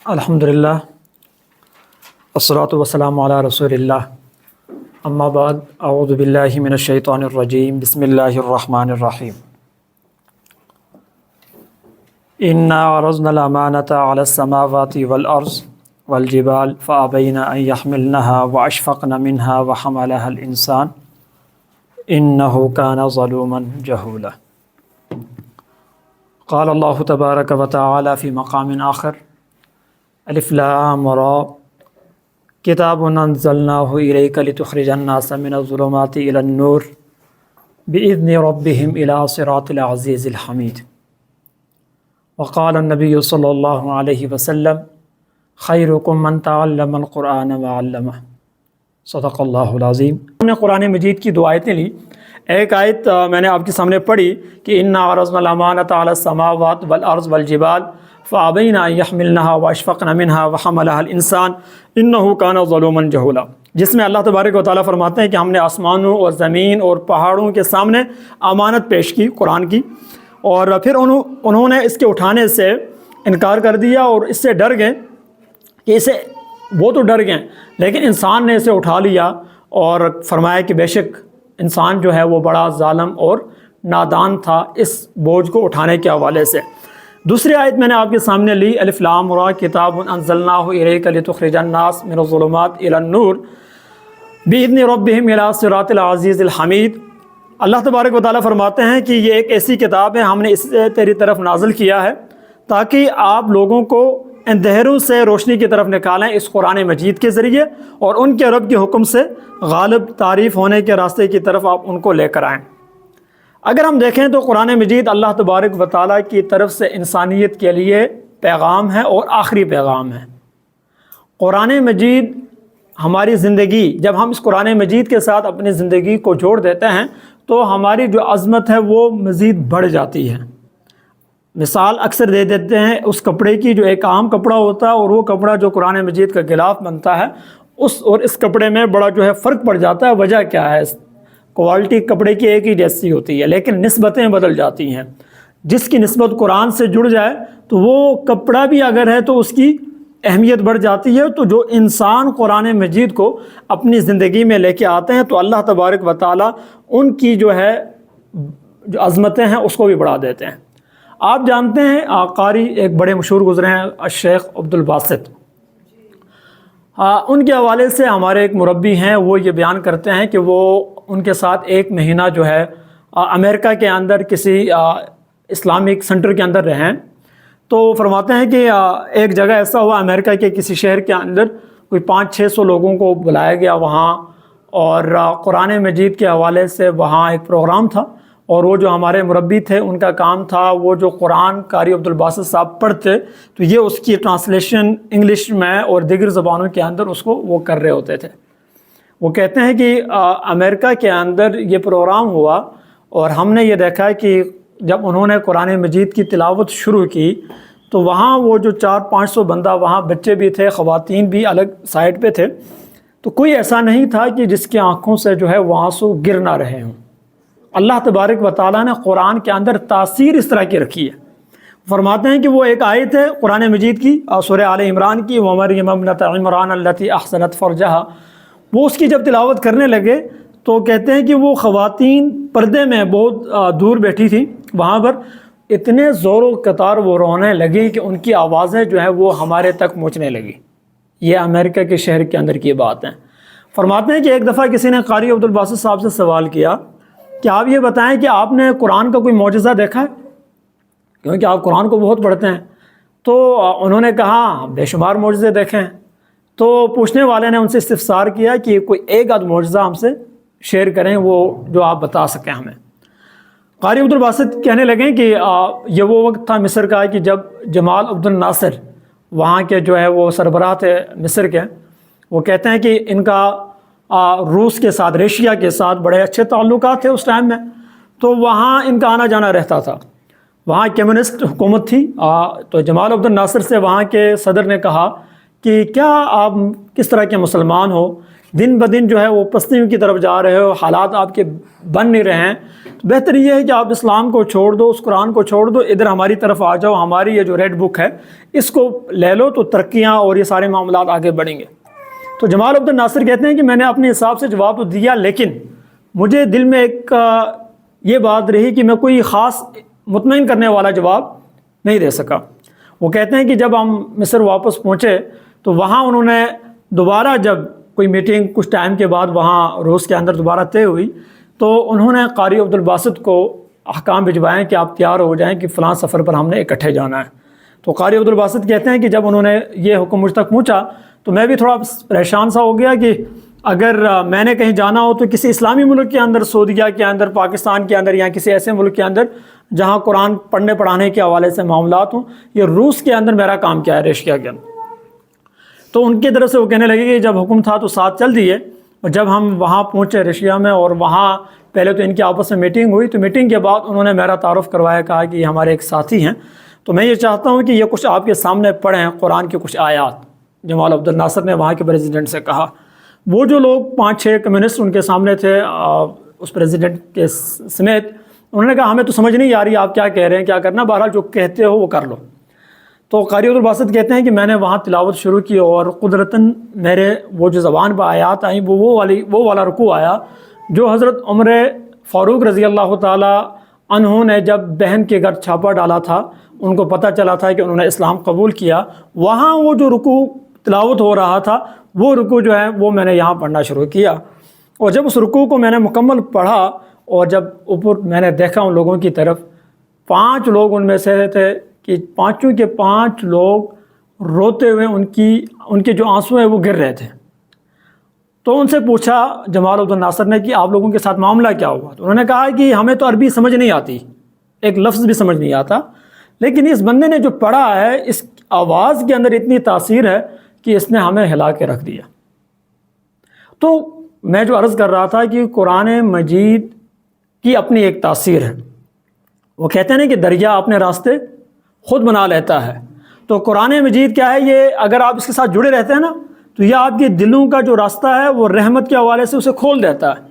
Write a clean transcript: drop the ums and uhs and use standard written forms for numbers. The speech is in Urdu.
الحمدللہ والصلاة والسلام علی رسول اللہ اما بعد اعوذ باللہ من الشیطان الرجیم بسم اللہ الرحمن الرحیم انا عرضنا الامانة علی السماوات والارض والجبال فابین ان یحملنها واشفقن منها وحملها الانسان انه کان ظلوما جہولا۔ قال اللہ تبارک وتعالی فی مقام آخر الف لام را کتاب انزلناہ الیک لتخرج الناس من الظلمات الی النور باذن ربهم الى صراط العزیز الحمید۔ وقال النبی صلی اللہ علیہ وسلم خیرکم من تعلم القرآن وعلمہ۔ صدق اللہ العظیم۔ ہم نے قرآن مجید کی دو آیتیں لی۔ ایک آیت میں نے آپ کے سامنے پڑھی کہ انا عرضنا الامانۃ علی السماوات والارض والجبال فابین ان یحملنها واشفقن منها وحملها الانسان انه کان ظلوما جہولا، جس میں اللہ تبارک و تعالیٰ فرماتے ہیں کہ ہم نے آسمانوں اور زمین اور پہاڑوں کے سامنے امانت پیش کی قرآن کی، اور پھر انہوں نے اس کے اٹھانے سے انکار کر دیا اور اس سے ڈر گئے کہ وہ تو ڈر گئے لیکن انسان نے اسے اٹھا لیا، اور فرمایا کہ بے شک انسان جو ہے وہ بڑا ظالم اور نادان تھا اس بوجھ کو اٹھانے کے حوالے سے۔ دوسری آیت میں نے آپ کے سامنے لی الف لام را کتاب انزلناہ الیک لتخرج الناس من الظلمات الی النور باذن ربهم الی صراط العزیز الحمید۔ اللہ تبارک و تعالیٰ فرماتے ہیں کہ یہ ایک ایسی کتاب ہے ہم نے اسے تیری طرف نازل کیا ہے تاکہ آپ لوگوں کو اندھیروں سے روشنی کی طرف نکالیں اس قرآن مجید کے ذریعے، اور ان کے رب کے حکم سے غالب تعریف ہونے کے راستے کی طرف آپ ان کو لے کر آئیں۔ اگر ہم دیکھیں تو قرآن مجید اللہ تبارک و تعالیٰ کی طرف سے انسانیت کے لیے پیغام ہے اور آخری پیغام ہے۔ قرآن مجید ہماری زندگی، جب ہم اس قرآن مجید کے ساتھ اپنی زندگی کو جوڑ دیتے ہیں تو ہماری جو عظمت ہے وہ مزید بڑھ جاتی ہے۔ مثال اکثر دے دیتے ہیں اس کپڑے کی، جو ایک عام کپڑا ہوتا ہے اور وہ کپڑا جو قرآن مجید کا غلاف بنتا ہے اس کپڑے میں بڑا جو ہے فرق پڑ جاتا ہے۔ وجہ کیا ہے؟ کوالٹی کپڑے کی ایک ہی جیسی ہوتی ہے لیکن نسبتیں بدل جاتی ہیں۔ جس کی نسبت قرآن سے جڑ جائے تو وہ کپڑا بھی اگر ہے تو اس کی اہمیت بڑھ جاتی ہے۔ تو جو انسان قرآن مجید کو اپنی زندگی میں لے کے آتے ہیں تو اللہ تبارک و تعالیٰ ان کی جو جو عظمتیں ہیں اس کو بھی بڑھا دیتے ہیں۔ آپ جانتے ہیں قاری ایک بڑے مشہور گزرے ہیں الشیخ عبد الباسط، ان کے حوالے سے ہمارے ایک مربی ہیں، وہ یہ بیان کرتے ہیں کہ وہ ان کے ساتھ ایک مہینہ جو ہے امریکہ کے اندر کسی اسلامک سنٹر کے اندر رہیں، تو فرماتے ہیں کہ ایک جگہ ایسا ہوا امریکہ کے کسی شہر کے اندر کوئی 500-600 لوگوں کو بلایا گیا وہاں، اور قرآن مجید کے حوالے سے وہاں ایک پروگرام تھا، اور وہ جو ہمارے مربی تھے ان کا کام تھا وہ جو قرآن قاری عبد الباسط صاحب پڑھتے تو یہ اس کی ٹرانسلیشن انگلش میں اور دیگر زبانوں کے اندر اس کو وہ کر رہے ہوتے تھے۔ وہ کہتے ہیں کہ امریکہ کے اندر یہ پروگرام ہوا اور ہم نے یہ دیکھا کہ جب انہوں نے قرآن مجید کی تلاوت شروع کی تو وہاں وہ جو 400-500 بندہ، وہاں بچے بھی تھے، خواتین بھی الگ سائڈ پہ تھے، تو کوئی ایسا نہیں تھا کہ جس کی آنکھوں سے جو ہے وہ آنسو گر نہ رہے ہوں۔ اللہ تبارک و تعالیٰ نے قرآن کے اندر تاثیر اس طرح کی رکھی ہے۔ فرماتے ہیں کہ وہ ایک آیت ہے قرآن مجید کی سورہ آل عمران کی وَمَرْيَمَ ابْنَتَ عِمْرَانَ الَّتِي أَحْصَنَتْ فَرْجَهَا، وہ اس کی جب تلاوت کرنے لگے تو کہتے ہیں کہ وہ خواتین پردے میں بہت دور بیٹھی تھی، وہاں پر اتنے زور و قطار وہ رونے لگی کہ ان کی آوازیں جو ہیں وہ ہمارے تک پہنچنے لگی۔ یہ امریکہ کے شہر کے اندر کی بات ہیں۔ فرماتے ہیں کہ ایک دفعہ کسی نے قاری عبد الباسط صاحب سے سوال کیا کہ آپ یہ بتائیں کہ آپ نے قرآن کا کوئی معجزہ دیکھا ہے، کیونکہ آپ قرآن کو بہت پڑھتے ہیں؟ تو انہوں نے کہا بے شمار معجزے دیکھے ہیں۔ تو پوچھنے والے نے ان سے استفسار کیا کہ کوئی ایک آدھ معجزہ ہم سے شیئر کریں وہ جو آپ بتا سکیں ہمیں۔ قاری عبد الباسط کہنے لگیں کہ یہ وہ وقت تھا مصر کا کہ جب جمال عبد الناصر وہاں کے جو ہے وہ سربراہ تھے مصر کے، وہ کہتے ہیں کہ ان کا روس کے ساتھ، ریشیا کے ساتھ بڑے اچھے تعلقات تھے اس ٹائم میں، تو وہاں ان کا آنا جانا رہتا تھا۔ وہاں کمیونسٹ حکومت تھی، تو جمال عبد الناصر سے وہاں کے صدر نے کہا کہ کیا آپ کس طرح کے مسلمان ہو، دن بدن جو ہے وہ پستیوں کی طرف جا رہے ہو، حالات آپ کے بن نہیں رہے ہیں، تو بہتر یہ ہے کہ آپ اسلام کو چھوڑ دو، اس قرآن کو چھوڑ دو، ادھر ہماری طرف آ جاؤ، ہماری یہ جو ریڈ بک ہے اس کو لے لو، تو ترقیاں اور یہ سارے معاملات آگے بڑھیں گے۔ تو جمال عبد الناصر کہتے ہیں کہ میں نے اپنے حساب سے جواب تو دیا، لیکن مجھے دل میں ایک یہ بات رہی کہ میں کوئی خاص مطمئن کرنے والا جواب نہیں دے سکا۔ وہ کہتے ہیں کہ جب ہم مصر واپس پہنچے تو وہاں انہوں نے دوبارہ جب کوئی میٹنگ کچھ ٹائم کے بعد وہاں روس کے اندر دوبارہ طے ہوئی، تو انہوں نے قاری عبد الباسط کو احکام بھجوائے کہ آپ تیار ہو جائیں کہ فلاں سفر پر ہم نے اکٹھے جانا ہے۔ تو قاری عبد الباسط کہتے ہیں کہ جب انہوں نے یہ حکم مجھ تک پہنچا تو میں بھی تھوڑا پریشان سا ہو گیا کہ اگر میں نے کہیں جانا ہو تو کسی اسلامی ملک کے اندر، سعودیہ کے اندر، پاکستان کے اندر، یا کسی ایسے ملک کے اندر جہاں قرآن پڑھنے پڑھانے کے حوالے سے معاملات ہوں، یہ روس کے اندر میرا کام کیا ہے، رشیا کے اندر۔ تو ان کی طرف سے وہ کہنے لگے کہ جب حکم تھا تو ساتھ چل دیے، اور جب ہم وہاں پہنچے رشیا میں اور وہاں پہلے تو ان کی آپس میں میٹنگ ہوئی، تو میٹنگ کے بعد انہوں نے میرا تعارف کروایا، کہا کہ یہ ہمارے ایک ساتھی ہیں، تو میں یہ چاہتا ہوں کہ یہ کچھ آپ کے سامنے پڑھیں قرآن کے کچھ آیات۔ جمال عبد الناصر نے وہاں کے پریزیڈنٹ سے کہا۔ وہ جو لوگ 5-6 کمیونسٹ ان کے سامنے تھے اس پریزیڈنٹ کے سمیت، انہوں نے کہا ہمیں تو سمجھ نہیں آ رہی آپ کیا کہہ رہے ہیں، کیا کرنا، بہرحال جو کہتے ہو وہ کر لو۔ تو قاری عبد الباسط کہتے ہیں کہ میں نے وہاں تلاوت شروع کی اور قدرتاً میرے وہ جو زبان پر آیات آئیں وہ والا رکوع آیا جو حضرت عمر فاروق رضی اللہ تعالیٰ عنہ نے جب بہن کے گھر چھاپا ڈالا تھا، ان کو پتہ چلا تھا کہ انہوں نے اسلام قبول کیا، وہاں وہ جو رکوع تلاوت ہو رہا تھا وہ رکوع جو ہے وہ میں نے یہاں پڑھنا شروع کیا۔ اور جب اس رکوع کو میں نے مکمل پڑھا اور جب اوپر میں نے دیکھا ان لوگوں کی طرف، 5 لوگ ان میں سے تھے کہ 5 کے 5 لوگ روتے ہوئے ان کے جو آنسو ہیں وہ گر رہے تھے۔ تو ان سے پوچھا جمال عبد الناصر نے کہ آپ لوگوں کے ساتھ معاملہ کیا ہوا؟ تو انہوں نے کہا کہ ہمیں تو عربی سمجھ نہیں آتی، ایک لفظ بھی سمجھ نہیں آتا، لیکن اس بندے نے جو پڑھا ہے اس آواز کے اندر اتنی تاثیر ہے کہ اس نے ہمیں ہلا کے رکھ دیا۔ تو میں جو عرض کر رہا تھا کہ قرآن مجید کی اپنی ایک تاثیر ہے۔ وہ کہتے ہیں کہ دریا اپنے راستے خود بنا لیتا ہے، تو قرآن مجید کیا ہے، یہ اگر آپ اس کے ساتھ جڑے رہتے ہیں نا تو یہ آپ کے دلوں کا جو راستہ ہے وہ رحمت کے حوالے سے اسے کھول دیتا ہے۔